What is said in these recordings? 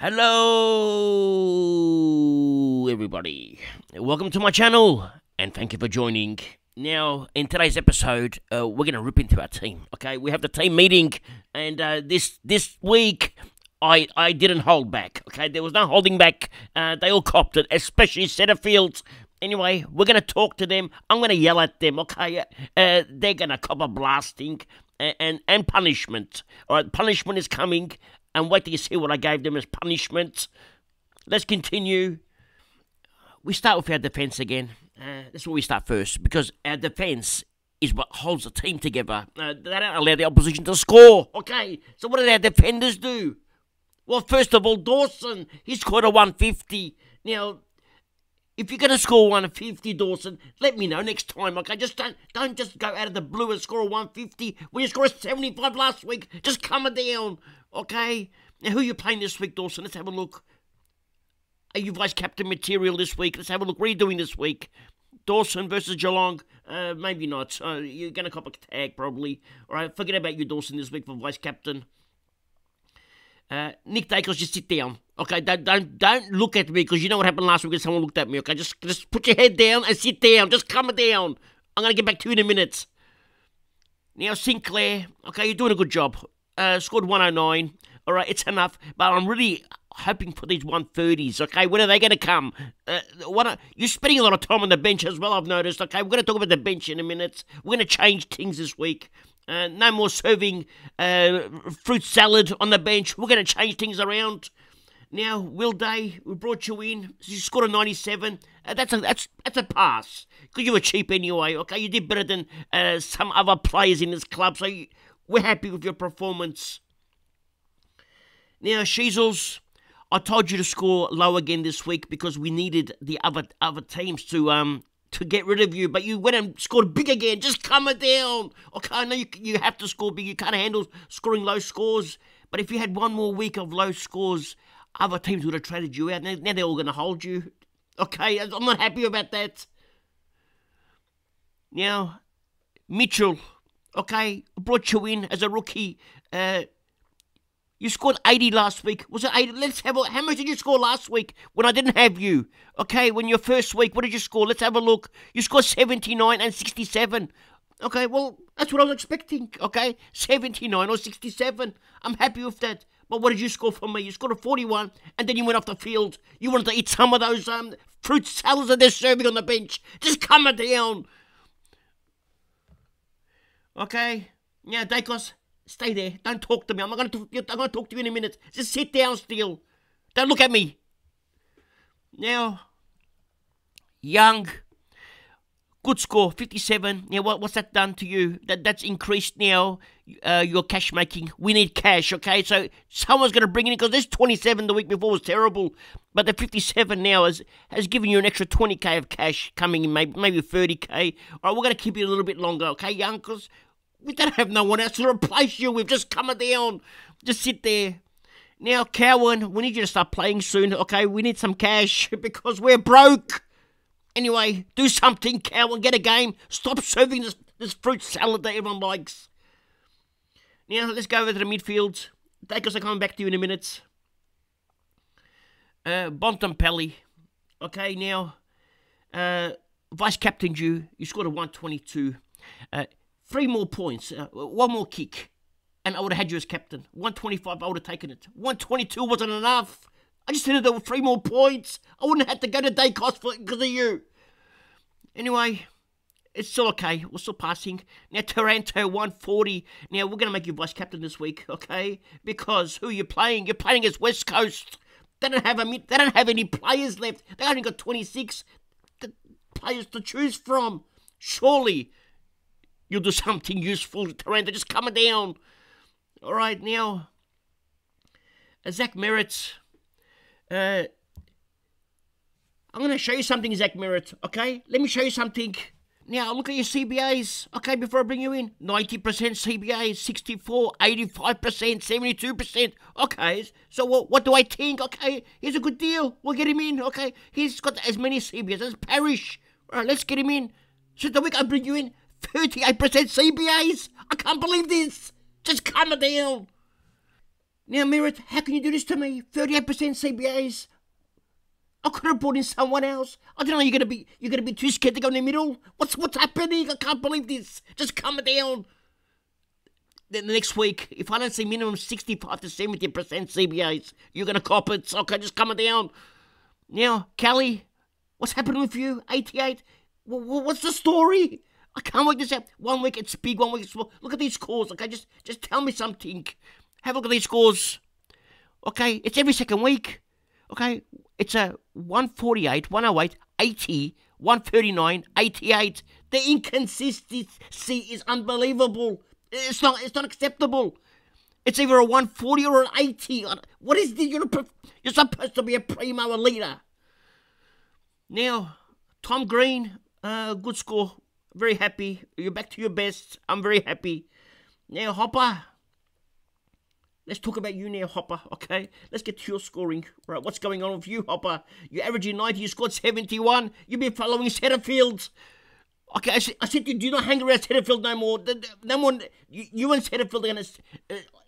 Hello, everybody. Welcome to my channel, and thank you for joining. Now, in today's episode, we're going to rip into our team, okay? We have the team meeting, and this week, I didn't hold back, okay? There was no holding back. They all copped it, especially Setterfield. Anyway, we're going to talk to them. I'm going to yell at them, okay? They're going to cop a blasting and punishment. All right, punishment is coming. And wait till you see what I gave them as punishment. Let's continue. We start with our defence again. That's where we start first. Because our defence is what holds the team together. They don't allow the opposition to score. Okay, so what did our defenders do? Well, first of all, Dawson, he scored a 150. Now, if you're going to score 150, Dawson, let me know next time, okay? Just don't just go out of the blue and score a 150 when you scored a 75 last week. Just calm it down, okay? Now, who are you playing this week, Dawson? Let's have a look. Are you vice-captain material this week? Let's have a look. What are you doing this week? Dawson versus Geelong? Maybe not. You're going to cop a tag, probably. All right, forget about you, Dawson, this week for vice-captain. Nick Daicos, just sit down. Okay, don't look at me, because you know what happened last week when someone looked at me. Okay, just put your head down and sit down. Just calm it down. I'm gonna get back to you in a minute. Now Sinclair, okay, you're doing a good job. Scored 109. All right, it's enough. But I'm really hoping for these 130s. Okay, when are they gonna come? You're spending a lot of time on the bench as well, I've noticed. Okay, we're gonna talk about the bench in a minute. We're gonna change things this week. No more serving fruit salad on the bench. We're going to change things around. Now, Will Day, we brought you in. You scored a 97. That's a pass, because you were cheap anyway. Okay, you did better than some other players in this club, so we're happy with your performance. Now, Sheezels, I told you to score low again this week because we needed the other teams to get rid of you, but you went and scored big again. Just calm it down. Okay, I know you have to score big. You can't handle scoring low scores. But if you had one more week of low scores, other teams would have traded you out. Now they're all going to hold you. Okay, I'm not happy about that. Now, Mitchell, okay, brought you in as a rookie. You scored 80 last week. Was it 80? How much did you score last week when I didn't have you? Okay, when your first week, what did you score? Let's have a look. You scored 79 and 67. Okay, well, that's what I was expecting. Okay, 79 or 67. I'm happy with that. But what did you score for me? You scored a 41, and then you went off the field. You wanted to eat some of those fruit salads that they're serving on the bench. Just calm it down. Okay, now, Daicos, stay there. Don't talk to me. I'm going to talk to you in a minute. Just sit down still. Don't look at me. Now, Young, good score, 57. Now, what's that done to you? That's increased now your cash making. We need cash, okay? So someone's going to bring it in, because this 27 the week before was terrible. But the 57 now has given you an extra 20k of cash coming in, maybe 30k. All right, we're going to keep you a little bit longer, okay, Young? Because we don't have no one else to replace you. We've just come down. Just sit there. Now, Cowan, we need you to start playing soon, okay? We need some cash because we're broke. Anyway, do something, Cowan. Get a game. Stop serving this fruit salad that everyone likes. Now, let's go over to the midfield. Daicos are coming back to you in a minute. Bontempelli. Okay, now, vice-captained you. You scored a 122. 3 more points, 1 more kick, and I would have had you as captain. 125, I would have taken it. 122 wasn't enough. I just needed there were 3 more points. I wouldn't have had to go to Daicos because of you. Anyway, it's still okay. We're still passing. Now, Taranto, 140. Now, we're going to make you vice-captain this week, okay? Because who are you playing? You're playing against West Coast. They don't have any players left. They only got 26 players to choose from. Surely you'll do something useful, Taranto. Just calm it down. All right, now, Zach Merritt. I'm going to show you something, Zach Merritt, okay? Let me show you something. Now, look at your CBAs, okay, before I bring you in. 90% CBAs, 64, 85%, 72%. Okay, so what do I think? Okay, here's a good deal. We'll get him in, okay? He's got as many CBAs as Parrish. All right, let's get him in. So the week I bring you in, 38% CBAs. I can't believe this. Just calm it down. Now, Merritt, how can you do this to me? 38% CBAs. I could have brought in someone else. I don't know. You're gonna be too scared to go in the middle. What's happening? I can't believe this. Just calm it down. Then the next week, if I don't see minimum 65 to 70% CBAs, you're gonna cop it. Okay, just calm it down. Now, Kelly, what's happening with you? 88. What's the story? I can't work this out. 1 week it's big, 1 week it's small. Look at these scores. Okay, just tell me something. Have a look at these scores. Okay, it's every second week. Okay, it's a 148, 108, 80, 139, 88. The inconsistency is unbelievable. It's not acceptable. It's either a 140 or an 80. What is this? You're supposed to be a primo leader. Now, Tom Green, good score. Very happy. You're back to your best. I'm very happy. Now, Hopper. Let's talk about you now, Hopper, okay? Let's get to your scoring. Right, what's going on with you, Hopper? You're averaging 90, you scored 71. You've been following Setterfield. Okay, I said you do not hang around Setterfield no more. No more. You and Setterfield are going to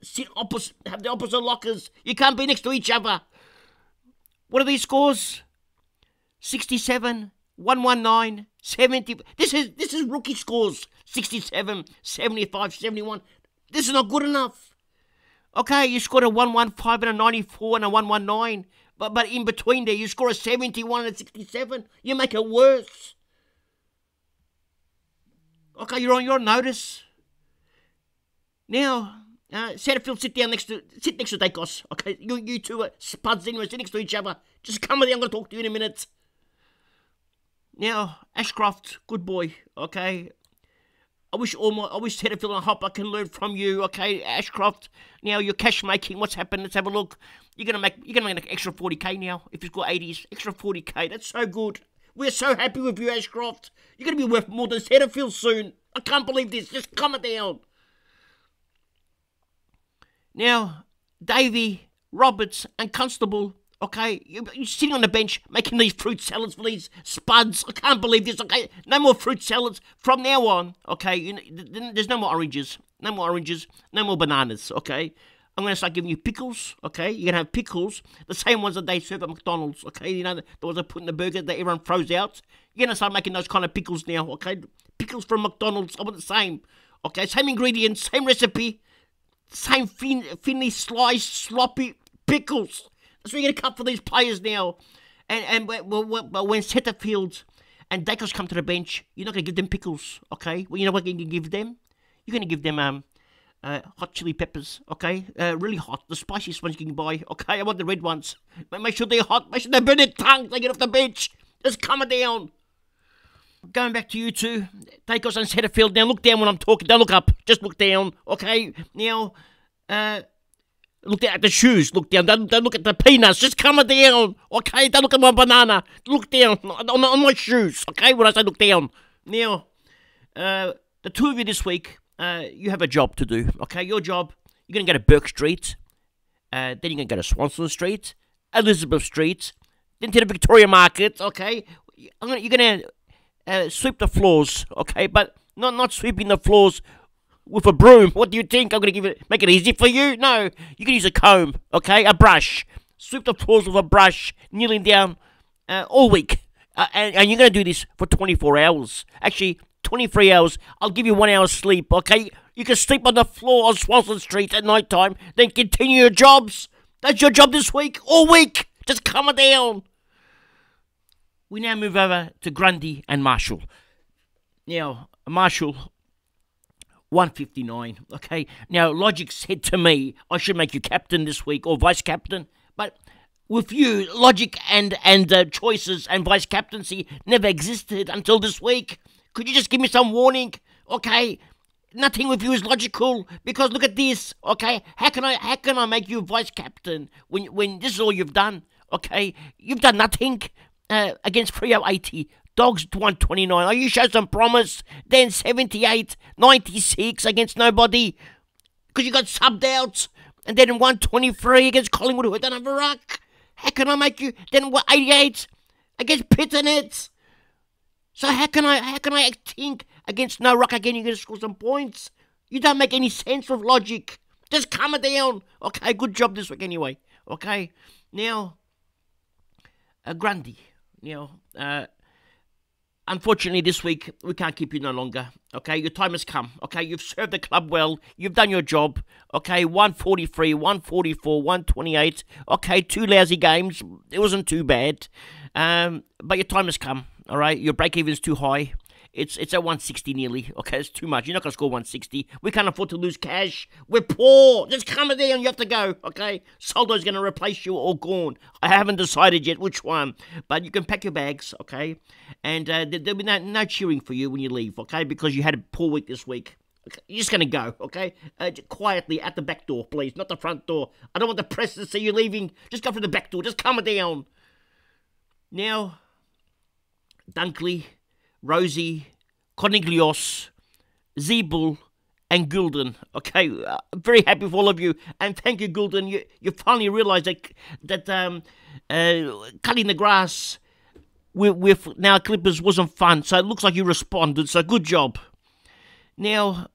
sit opposite, have the opposite lockers. You can't be next to each other. What are these scores? 67, 119, 70. This is rookie scores. 67, 75, 71. This is not good enough. Okay, you scored a 115 and a 94 and a 119. But in between there, you score a 71 and a 67. You make it worse. Okay, you're on notice. Now, Setterfield, sit next to Daicos. Okay, you two are spuds anyway, sit next to each other. Just come with me, I'm going to talk to you in a minute. Now, Ashcroft, good boy, okay. I wish Setterfield and Hopper can learn from you, okay, Ashcroft. Now you're cash making. What's happened? Let's have a look. You're gonna make an extra 40k now if you've got 80s. Extra 40k. That's so good. We're so happy with you, Ashcroft. You're gonna be worth more than Setterfield soon. I can't believe this. Just calm it down. Now, Davey, Roberts, and Constable. Okay, you're sitting on the bench making these fruit salads for these spuds. I can't believe this, okay? No more fruit salads from now on, okay? There's no more oranges. No more oranges. No more bananas, okay? I'm going to start giving you pickles, okay? You're going to have pickles, the same ones that they serve at McDonald's, okay? You know, the ones they put in the burger that everyone throws out. You're going to start making those kind of pickles now, okay? Pickles from McDonald's, I want the same, okay? Same ingredients, same recipe, same thinly sliced, sloppy pickles. That's what you're going to cut for these players now. And when Setterfield and Daicos come to the bench, you're not going to give them pickles, okay? Well, you know what you're going to give them? You're going to give them hot chili peppers, okay? Really hot, the spiciest ones you can buy, okay? I want the red ones. Make sure they're hot. Make sure they burn their tongue. They get off the bench. Just calm it down. Going back to you two, Daicos and Setterfield. Now look down when I'm talking. Don't look up. Just look down, okay? Now, look down at the shoes. Look down. Don't look at the peanuts. Just calm it down. Okay? Don't look at my banana. Look down on my shoes. Okay? When I say look down. Now, the two of you this week, you have a job to do. Okay? Your job, you're going to go to Burke Street. Then you're going to go to Swanson Street, Elizabeth Street, then to the Victoria Market. Okay? You're going to sweep the floors. Okay? But not sweeping the floors with a broom. What do you think? I'm going to make it easy for you? No. You can use a comb, okay? A brush. Sweep the floors with a brush, kneeling down all week. And you're going to do this for 24 hours. Actually, 23 hours. I'll give you 1 hour sleep, okay? You can sleep on the floor on Swanson Street at night time, then continue your jobs. That's your job this week, all week. Just calm it down. We now move over to Grundy and Marshall. Now, Marshall, 159, okay? Now, logic said to me, I should make you captain this week, or vice-captain, but with you, logic and choices and vice-captaincy never existed until this week. Could you just give me some warning, okay? Nothing with you is logical, because look at this, okay? How can I make you vice-captain when this is all you've done, okay? You've done nothing against Freo 80. Dogs 129. Oh, you show some promise. Then 78, 96 against nobody. Because you got subbed out. And then 123 against Collingwood, who don't have a ruck. How can I make you? Then 88 against Pitternet. So how can I think against no ruck again? You're going to score some points. You don't make any sense of logic. Just calm it down. Okay, good job this week anyway. Okay, now, Grundy. Unfortunately, this week, we can't keep you no longer. Okay, your time has come. Okay, you've served the club well. You've done your job. Okay, 143, 144, 128. Okay, 2 lousy games. It wasn't too bad. But your time has come. All right, your break-even is too high. It's at 160 nearly. Okay, it's too much. You're not going to score 160. We can't afford to lose cash. We're poor. Just calm it down. You have to go. Okay, Soldo's going to replace you or gone. I haven't decided yet which one. But you can pack your bags. Okay, and there'll be no cheering for you when you leave. Okay, because you had a poor week this week. Okay, you're just going to go. Okay, quietly at the back door, please, not the front door. I don't want the press to see you leaving. Just go through the back door. Just calm it down. Now, Dunkley, Rosie, Cornelius, Zeeble, and Gulden. Okay, I'm very happy for all of you, and thank you, Gulden. You finally realised that cutting the grass with now Clippers wasn't fun, so it looks like you responded, so good job. Now,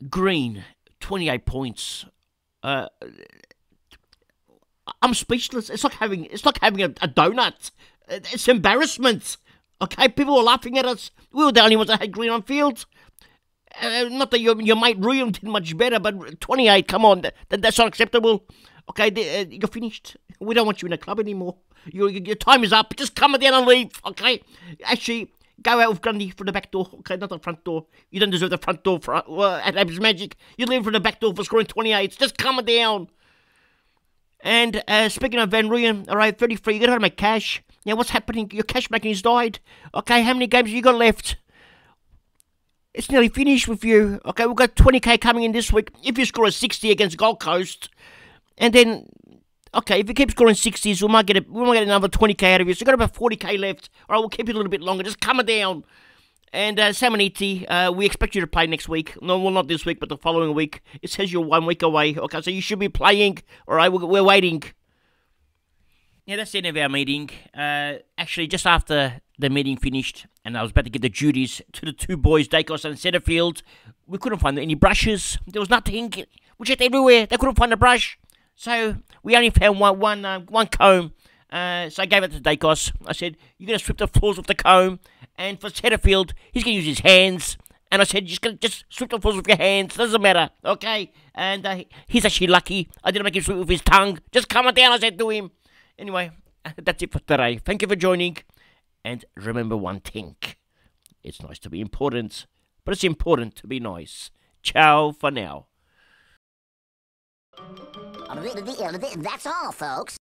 Green, 28 points. I'm speechless. It's like having a donut. It's embarrassment. Okay, people were laughing at us. We were the only ones that had Green on field. Not that your mate Ruyan did much better, but 28, come on, that's not acceptable. Okay, you're finished. We don't want you in the club anymore. Your time is up. Just come down and leave, okay? Actually, go out with Grundy from the back door, okay, not the front door. You don't deserve the front door at Abs Magic. You leave from the back door for scoring 28. Just come down. And speaking of Van Ruyen, all right, 33, you're going to make cash. Now, what's happening? Your cash making has died. Okay, how many games have you got left? It's nearly finished with you. Okay, we've got 20k coming in this week. If you score a 60 against Gold Coast, and then, okay, if you keep scoring 60s, we might get another 20k out of you. So you've got about 40k left. All right, we'll keep you a little bit longer. Just calm it down. And Samaniti, we expect you to play next week. No, well, not this week, but the following week. It says you're 1 week away. Okay, so you should be playing. All right, we're waiting. Yeah, that's the end of our meeting. Actually, just after the meeting finished, and I was about to give the duties to the 2 boys, Dacos and Setterfield, we couldn't find any brushes. There was nothing. We checked everywhere. They couldn't find a brush. So we only found one comb. So I gave it to Dacos. I said, you're going to sweep the floors with the comb. And for Setterfield, he's going to use his hands. And I said, just sweep the floors with your hands. Doesn't matter, okay? And he's actually lucky. I didn't make him sweep with his tongue. Just calm it down, I said to him. Anyway, that's it for today. Thank you for joining. And remember one thing. It's nice to be important, but it's important to be nice. Ciao for now. That's all, folks.